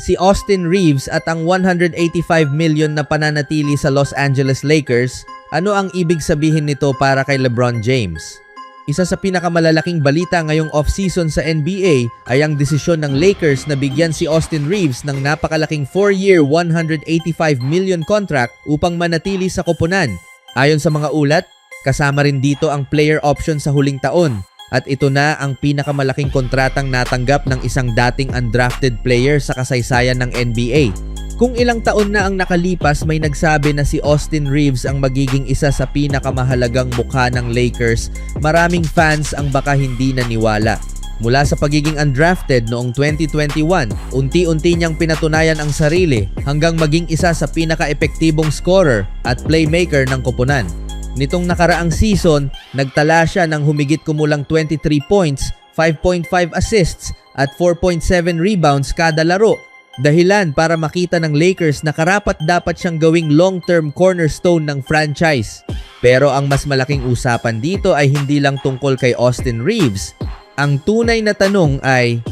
si Austin Reeves at ang 185 million na pananatili sa Los Angeles Lakers, ano ang ibig sabihin nito para kay LeBron James? Isa sa pinakamalalaking balita ngayong off-season sa NBA ay ang desisyon ng Lakers na bigyan si Austin Reeves ng napakalaking 4-year, 185 million contract upang manatili sa koponan. Ayon sa mga ulat, kasama rin dito ang player option sa huling taon. At ito na ang pinakamalaking kontratang natanggap ng isang dating undrafted player sa kasaysayan ng NBA. Kung ilang taon na ang nakalipas, may nagsabi na si Austin Reeves ang magiging isa sa pinakamahalagang mukha ng Lakers, maraming fans ang baka hindi naniwala. Mula sa pagiging undrafted noong 2021, unti-unti niyang pinatunayan ang sarili hanggang maging isa sa pinaka-epektibong scorer at playmaker ng koponan. Nitong nakaraang season, nagtala siya ng humigit kumulang 23 points, 5.5 assists at 4.7 rebounds kada laro. Dahilan para makita ng Lakers na karapat-dapat siyang gawing long-term cornerstone ng franchise. Pero ang mas malaking usapan dito ay hindi lang tungkol kay Austin Reeves. Ang tunay na tanong ay,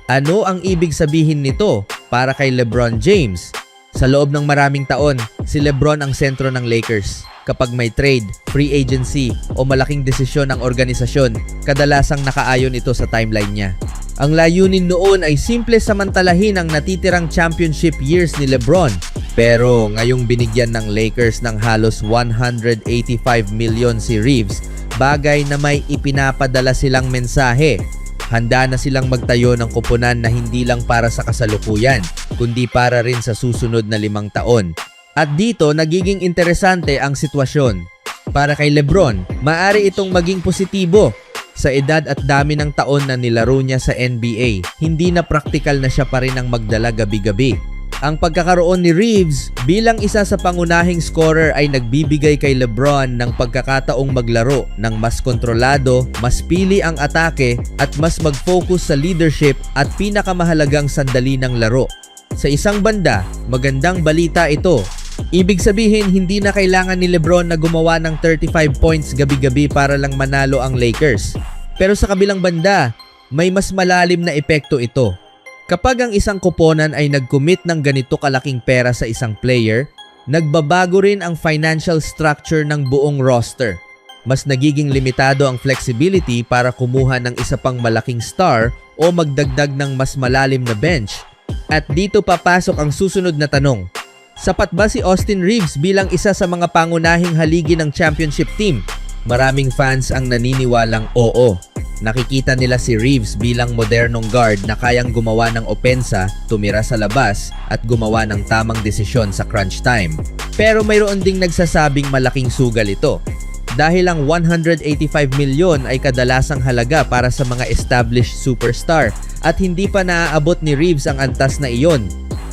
ano ang ibig sabihin nito para kay LeBron James? Sa loob ng maraming taon, si LeBron ang sentro ng Lakers. Kapag may trade, free agency o malaking desisyon ng organisasyon, kadalasang nakaayon ito sa timeline niya. Ang layunin noon ay simple samantalahin ang natitirang championship years ni LeBron. Pero ngayong binigyan ng Lakers ng halos 185 million si Reeves, bagay na may ipinapadala silang mensahe. Handa na silang magtayo ng koponan na hindi lang para sa kasalukuyan, kundi para rin sa susunod na 5 taon. At dito nagiging interesante ang sitwasyon. Para kay LeBron, maaari itong maging positibo. Sa edad at dami ng taon na nilaro niya sa NBA, hindi na praktikal na siya pa rin ang magdala gabi-gabi. Ang pagkakaroon ni Reeves bilang isa sa pangunahing scorer ay nagbibigay kay LeBron ng pagkakataong maglaro ng mas kontrolado, mas pili ang atake at mas mag-focus sa leadership at pinakamahalagang sandali ng laro. Sa isang banda, magandang balita ito. Ibig sabihin, hindi na kailangan ni LeBron na gumawa ng 35 points gabi-gabi para lang manalo ang Lakers. Pero sa kabilang banda, may mas malalim na epekto ito. Kapag ang isang koponan ay nag-commit ng ganito kalaking pera sa isang player, nagbabago rin ang financial structure ng buong roster. Mas nagiging limitado ang flexibility para kumuha ng isa pang malaking star o magdagdag ng mas malalim na bench. At dito papasok ang susunod na tanong. Sapat ba si Austin Reeves bilang isa sa mga pangunahing haligi ng championship team? Maraming fans ang naniniwalang oo. Nakikita nila si Reeves bilang modernong guard na kayang gumawa ng opensa, tumira sa labas, at gumawa ng tamang desisyon sa crunch time. Pero mayroon ding nagsasabing malaking sugal ito. Dahil ang 185 milyon ay kadalasang halaga para sa mga established superstar at hindi pa naaabot ni Reeves ang antas na iyon.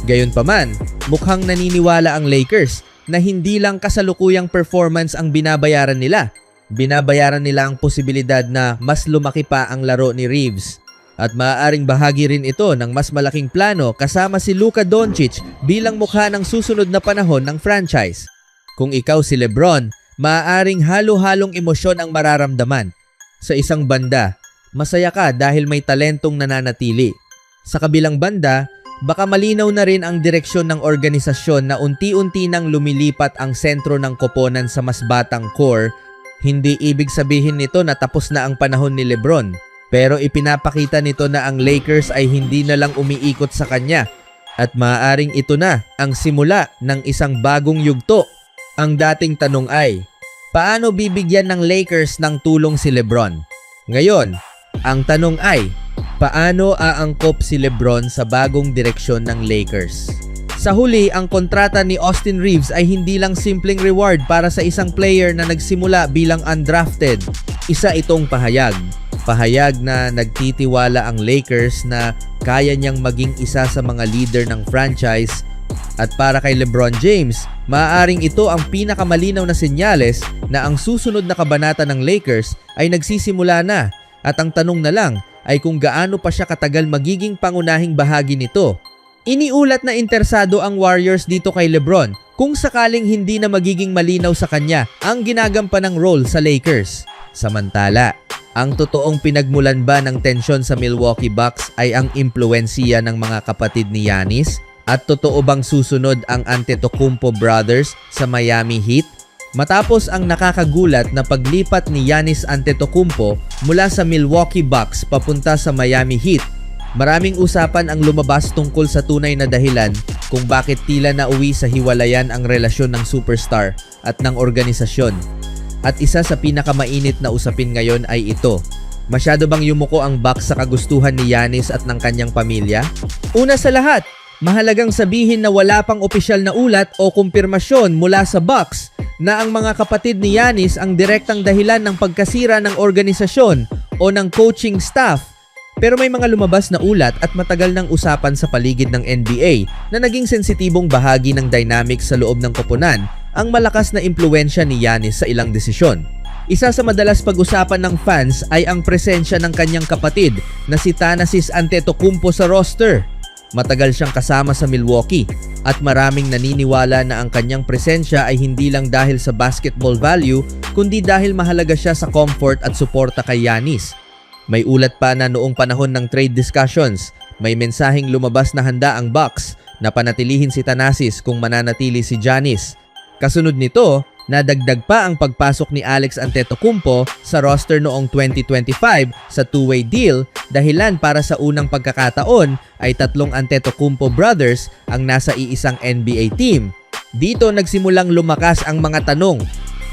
Gayunpaman, mukhang naniniwala ang Lakers na hindi lang kasalukuyang performance ang binabayaran nila. Binabayaran nila ang posibilidad na mas lumaki pa ang laro ni Reeves. At maaaring bahagi rin ito ng mas malaking plano kasama si Luka Doncic bilang mukha ng susunod na panahon ng franchise. Kung ikaw si LeBron, maaaring halo-halong emosyon ang mararamdaman. Sa isang banda, masaya ka dahil may talentong nananatili. Sa kabilang banda, baka malinaw na rin ang direksyon ng organisasyon na unti-unti nang lumilipat ang sentro ng koponan sa mas batang core. Hindi ibig sabihin nito na tapos na ang panahon ni LeBron. Pero ipinapakita nito na ang Lakers ay hindi na lang umiikot sa kanya. At maaaring ito na ang simula ng isang bagong yugto. Ang dating tanong ay, paano bibigyan ng Lakers ng tulong si LeBron? Ngayon, ang tanong ay, paano aangkop si LeBron sa bagong direksyon ng Lakers? Sa huli, ang kontrata ni Austin Reeves ay hindi lang simpleng reward para sa isang player na nagsimula bilang undrafted. Isa itong pahayag. Pahayag na nagtitiwala ang Lakers na kaya niyang maging isa sa mga leader ng franchise. At para kay LeBron James, maaaring ito ang pinakamalinaw na senyales na ang susunod na kabanata ng Lakers ay nagsisimula na. At ang tanong na lang ay kung gaano pa siya katagal magiging pangunahing bahagi nito. Iniulat na interesado ang Warriors dito kay LeBron kung sakaling hindi na magiging malinaw sa kanya ang ginagampanang role sa Lakers. Samantala, Ang totoong pinagmulan ba ng tensyon sa Milwaukee Bucks ay ang impluwensiya ng mga kapatid ni Giannis? At totoo bang susunod ang Antetokounmpo brothers sa Miami Heat? Matapos ang nakakagulat na paglipat ni Giannis Antetokounmpo mula sa Milwaukee Bucks papunta sa Miami Heat, maraming usapan ang lumabas tungkol sa tunay na dahilan kung bakit tila nauwi sa hiwalayan ang relasyon ng superstar at ng organisasyon. At isa sa pinakamainit na usapin ngayon ay ito. Masyado bang yumuko ang Bucks sa kagustuhan ni Giannis at ng kanyang pamilya? Una sa lahat, mahalagang sabihin na wala pang opisyal na ulat o kumpirmasyon mula sa Bucks na ang mga kapatid ni Giannis ang direktang dahilan ng pagkasira ng organisasyon o ng coaching staff. Pero may mga lumabas na ulat at matagal ng usapan sa paligid ng NBA na naging sensitibong bahagi ng dynamics sa loob ng koponan ang malakas na impluwensya ni Giannis sa ilang desisyon. Isa sa madalas pag-usapan ng fans ay ang presensya ng kanyang kapatid na si Thanasis Antetokounmpo sa roster. Matagal siyang kasama sa Milwaukee at maraming naniniwala na ang kanyang presensya ay hindi lang dahil sa basketball value kundi dahil mahalaga siya sa comfort at suporta kay Giannis. May ulat pa na noong panahon ng trade discussions, may mensaheng lumabas na handa ang Bucks na panatilihin si Thanasis kung mananatili si Giannis. Kasunod nito, nadagdag pa ang pagpasok ni Alex Antetokounmpo sa roster noong 2025 sa two-way deal dahilan para sa unang pagkakataon ay tatlong Antetokounmpo brothers ang nasa iisang NBA team. Dito nagsimulang lumakas ang mga tanong.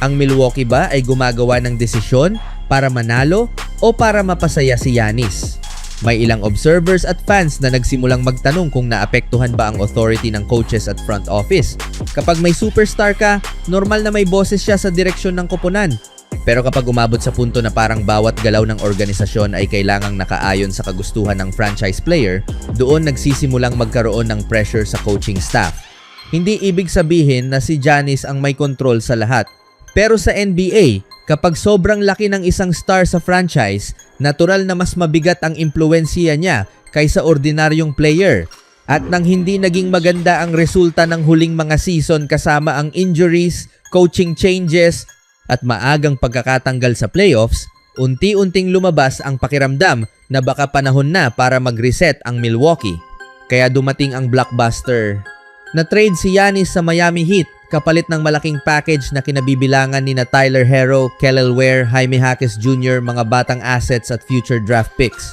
Ang Milwaukee ba ay gumagawa ng desisyon para manalo o para mapasaya si Giannis? May ilang observers at fans na nagsimulang magtanong kung naapektuhan ba ang authority ng coaches at front office. Kapag may superstar ka, normal na may boses siya sa direksyon ng koponan. Pero kapag umabot sa punto na parang bawat galaw ng organisasyon ay kailangang nakaayon sa kagustuhan ng franchise player, doon nagsisimulang magkaroon ng pressure sa coaching staff. Hindi ibig sabihin na si Giannis ang may control sa lahat. Pero sa NBA, kapag sobrang laki ng isang star sa franchise, natural na mas mabigat ang impluwensiya niya kaysa ordinaryong player. At nang hindi naging maganda ang resulta ng huling mga season kasama ang injuries, coaching changes, at maagang pagkakatanggal sa playoffs, unti-unting lumabas ang pakiramdam na baka panahon na para mag-reset ang Milwaukee. Kaya dumating ang blockbuster. Na-trade si Giannis sa Miami Heat kapalit ng malaking package na kinabibilangan ni na Tyler Herro, Kelly Ware, Jaime Jaquez Jr., mga batang assets at future draft picks.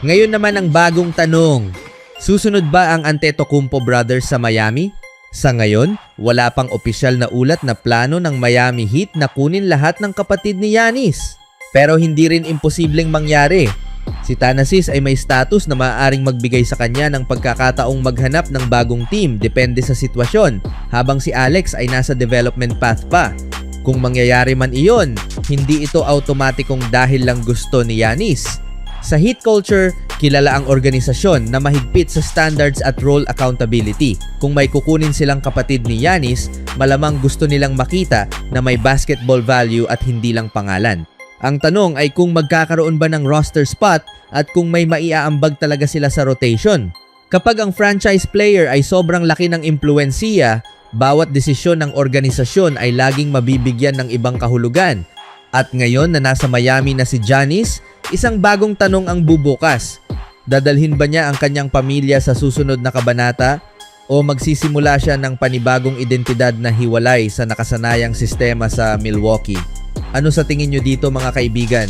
Ngayon naman ang bagong tanong, susunod ba ang Antetokounmpo brothers sa Miami? Sa ngayon, wala pang opisyal na ulat na plano ng Miami Heat na kunin lahat ng kapatid ni Giannis. Pero hindi rin imposibleng mangyari. Si Thanasis ay may status na maaaring magbigay sa kanya ng pagkakataong maghanap ng bagong team depende sa sitwasyon, habang si Alex ay nasa development path pa. Kung mangyayari man iyon, hindi ito automatikong dahil lang gusto ni Giannis. Sa Heat culture, kilala ang organisasyon na mahigpit sa standards at role accountability. Kung may kukunin silang kapatid ni Giannis, malamang gusto nilang makita na may basketball value at hindi lang pangalan. Ang tanong ay kung magkakaroon ba ng roster spot at kung may maiaambag talaga sila sa rotation. Kapag ang franchise player ay sobrang laki ng impluwensiya, bawat desisyon ng organisasyon ay laging mabibigyan ng ibang kahulugan. At ngayon na nasa Miami na si Giannis, isang bagong tanong ang bubukas. Dadalhin ba niya ang kanyang pamilya sa susunod na kabanata o magsisimula siya ng panibagong identidad na hiwalay sa nakasanayang sistema sa Milwaukee? Ano sa tingin nyo dito mga kaibigan?